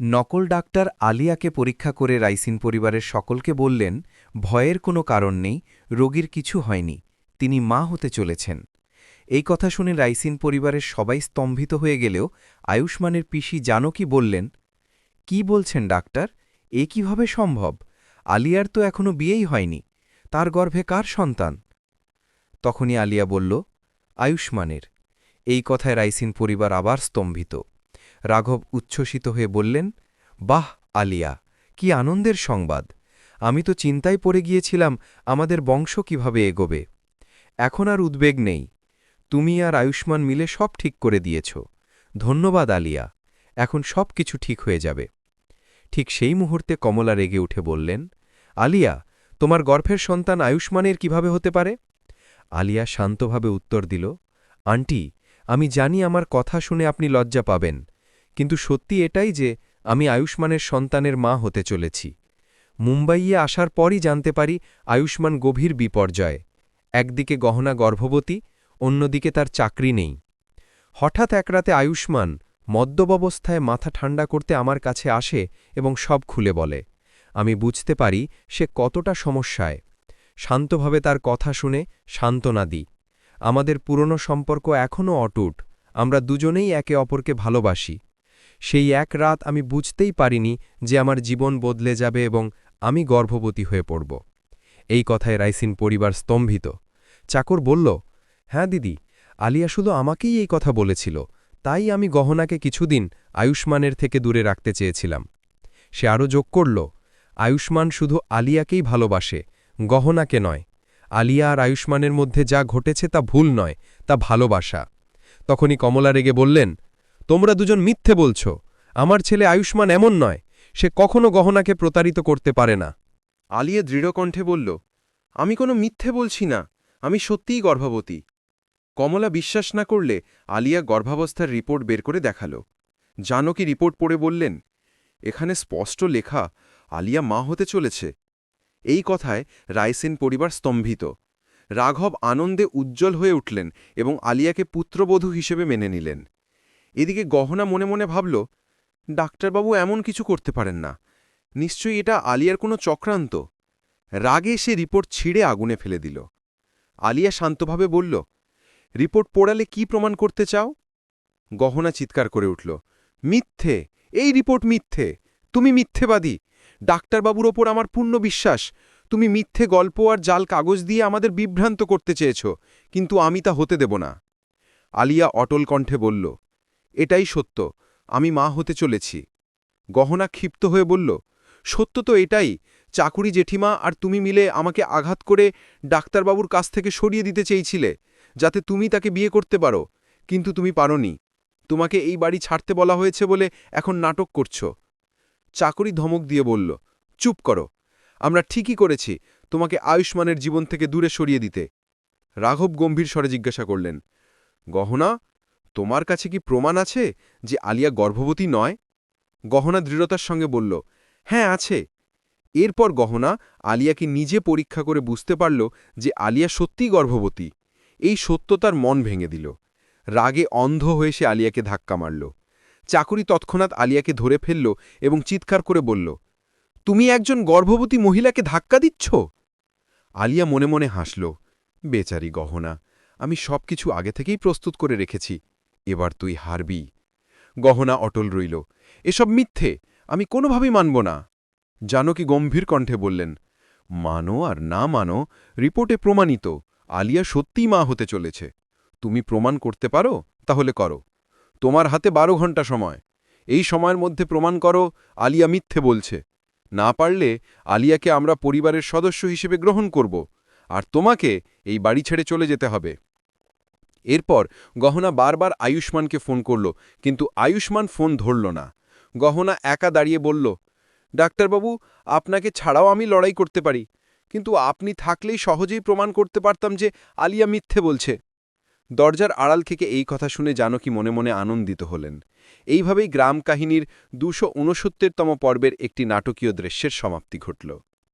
নকল ডাক্তার আলিয়াকে পরীক্ষা করে রাইসিন পরিবারের সকলকে বললেন, ভয়ের কোনো কারণ নেই, রোগীর কিছু হয়নি, তিনি মা হতে চলেছেন। এই কথা শুনে রাইসিন পরিবারের সবাই স্তম্ভিত হয়ে গেলেও আয়ুষ্মানের পিসি জানকী বললেন, কি বলছেন ডাক্তার, এ কিভাবে সম্ভব? আলিয়ার তো এখনো বিয়েই হয়নি, তার গর্ভে কার সন্তান? তখনই আলিয়া বলল, আয়ুষ্মানের। এই কথায় রাইসিন পরিবার আবার স্তম্ভিত। রাঘব উচ্ছ্বসিত হয়ে বললেন, বাহ আলিয়া, কি আনন্দের সংবাদ! আমি তো চিন্তায় পড়ে গিয়েছিলাম আমাদের বংশ কিভাবে এগোবে। এখন আর উদ্বেগ নেই, তুমি আর আয়ুষ্মান মিলে সব ঠিক করে দিয়েছ। ধন্যবাদ আলিয়া, এখন সব কিছু ঠিক হয়ে যাবে। ঠিক সেই মুহূর্তে কমলা রেগে উঠে বললেন, আলিয়া, তোমার গর্ভের সন্তান আয়ুষ্মানের কিভাবে হতে পারে? আলিয়া শান্তভাবে উত্তর দিল, আন্টি, আমি জানি আমার কথা শুনে আপনি লজ্জা পাবেন, কিন্তু সত্যি এটাই যে আমি আয়ুষ্মানের সন্তানের মা হতে চলেছি। মুম্বাইয়ে আসার পরই জানতে পারি আয়ুষ্মান গভীর বিপর্যয়। একদিকে গহনা গর্ভবতী, অন্যদিকে তার চাকরি নেই। হঠাৎ এক রাতে আয়ুষ্মান মদ্যবস্থায় মাথা ঠান্ডা করতে আমার কাছে আসে এবং সব খুলে বলে। আমি বুঝতে পারি সে কতটা সমস্যায়। শান্তভাবে তার কথা শুনে সান্ত্বনা দিই। আমাদের পুরনো সম্পর্ক এখনও অটুট, আমরা দুজনেই একে অপরকে ভালোবাসি। সেই এক রাত আমি বুঝতেই পারিনি যে আমার জীবন বদলে যাবে এবং আমি গর্ভবতী হয়ে পড়ব। এই কথায় রাইসিন পরিবার স্তম্ভিত। চাকর বলল, হ্যাঁ দিদি, আলিয়া শুধু আমাকেই এই কথা বলেছিল, তাই আমি গহনাকে কিছুদিন আয়ুষ্মানের থেকে দূরে রাখতে চেয়েছিলাম। সে আরও যোগ করল, আয়ুষ্মান শুধু আলিয়াকেই ভালোবাসে, গহনাকে নয়। আলিয়া আর আয়ুষ্মানের মধ্যে যা ঘটেছে তা ভুল নয়, তা ভালোবাসা। তখনই কমলা রেগে বললেন, তোমরা দুজন মিথ্যে বলছ, আমার ছেলে আয়ুষ্মান এমন নয়, সে কখনো গহনাকে প্রতারিত করতে পারে না। আলিয়া দৃঢ় কণ্ঠে বলল, আমি কোনো মিথ্যে বলছি না, আমি সত্যিই গর্ভবতী। কমলা বিশ্বাস না করলে আলিয়া গর্ভাবস্থার রিপোর্ট বের করে দেখাল। জানকী রিপোর্ট পড়ে বললেন, এখানে স্পষ্ট লেখা আলিয়া মা হতে চলেছে। এই কথায় রায়সেন পরিবার স্তম্ভিত। রাঘব আনন্দে উজ্জ্বল হয়ে উঠলেন এবং আলিয়াকে পুত্রবধূ হিসেবে মেনে নিলেন। এদিকে গহনা মনে মনে ভাবল, ডাক্তারবাবু এমন কিছু করতে পারেন না, নিশ্চয়ই এটা আলিয়ার কোনো চক্রান্ত। রাগে সে রিপোর্ট ছিঁড়ে আগুনে ফেলে দিল। আলিয়া শান্তভাবে বলল, রিপোর্ট পোড়ালে কি প্রমাণ করতে চাও? গহনা চিৎকার করে উঠল, মিথ্যে, এই রিপোর্ট মিথ্যে, তুমি মিথ্যেবাদী। ডাক্তারবাবুর ওপর আমার পূর্ণ বিশ্বাস। তুমি মিথ্যে গল্প আর জাল কাগজ দিয়ে আমাদের বিভ্রান্ত করতে চেয়েছ, কিন্তু আমি তা হতে দেব না। আলিয়া অটল কণ্ঠে বলল, এটাই সত্য, আমি মা হতে চলেছি। গহনা ক্ষিপ্ত হয়ে বলল, সত্য তো এটাই, চাকুরি জেঠিমা আর তুমি মিলে আমাকে আঘাত করে ডাক্তারবাবুর কাছ থেকে সরিয়ে দিতে চেয়েছিলে, যাতে তুমি তাকে বিয়ে করতে পারো, কিন্তু তুমি পারোনি। তোমাকে এই বাড়ি ছাড়তে বলা হয়েছে বলে এখন নাটক করছ। চাকরি ধমক দিয়ে বলল, চুপ করো, আমরা ঠিকই করেছি তোমাকে আয়ুষ্মানের জীবন থেকে দূরে সরিয়ে দিতে। রাঘব গম্ভীর স্বরে জিজ্ঞাসা করলেন, গহনা, তোমার কাছে কি প্রমাণ আছে যে আলিয়া গর্ভবতী নয়? গহনা দৃঢ়তার সঙ্গে বলল, হ্যাঁ আছে। এরপর গহনা আলিয়াকে নিজে পরীক্ষা করে বুঝতে পারল যে আলিয়া সত্যিই গর্ভবতী। এই সত্য তার মন ভেঙে দিল। রাগে অন্ধ হয়ে সে আলিয়াকে ধাক্কা মারল। চাকুরি তৎক্ষণাৎ আলিয়াকে ধরে ফেলল এবং চিৎকার করে বলল, তুমি একজন গর্ভবতী মহিলাকে ধাক্কা দিচ্ছ? আলিয়া মনে মনে হাসল, বেচারি গহনা, আমি সবকিছু আগে থেকেই প্রস্তুত করে রেখেছি, এবার তুই হারবি। গহনা অটল রইল, এসব মিথ্যে, আমি কোনোভাবেই মানব না। জানকী গম্ভীর কণ্ঠে বললেন, মানো আর না মানো, রিপোর্টে প্রমাণিত আলিয়া সত্যিই মা হতে চলেছে। তুমি প্রমাণ করতে পারো? তাহলে করো। তোমার হাতে 12 ঘন্টা সময়। এই সময়ের মধ্যে প্রমাণ করো আলিয়া মিথ্যে বলছে। না পারলে আলিয়াকে আমরা পরিবারের সদস্য হিসেবে গ্রহণ করব, আর তোমাকে এই বাড়ি ছেড়ে চলে যেতে হবে। এরপর গহনা বারবার আয়ুষ্মানকে ফোন করল, কিন্তু আয়ুষ্মান ফোন ধরল না। গহনা একা দাঁড়িয়ে বলল, ডাক্তারবাবু, আপনাকে ছাড়াও আমি লড়াই করতে পারি, কিন্তু আপনি থাকলেই সহজেই প্রমাণ করতে পারতাম যে আলিয়া মিথ্যে বলছে। দরজার আড়াল থেকে এই কথা শুনে জানকী মনে মনে আনন্দিত হলেন। এইভাবেই গ্রাম কাহিনীর 269তম পর্বের একটি নাটকীয় দৃশ্যের সমাপ্তি ঘটল।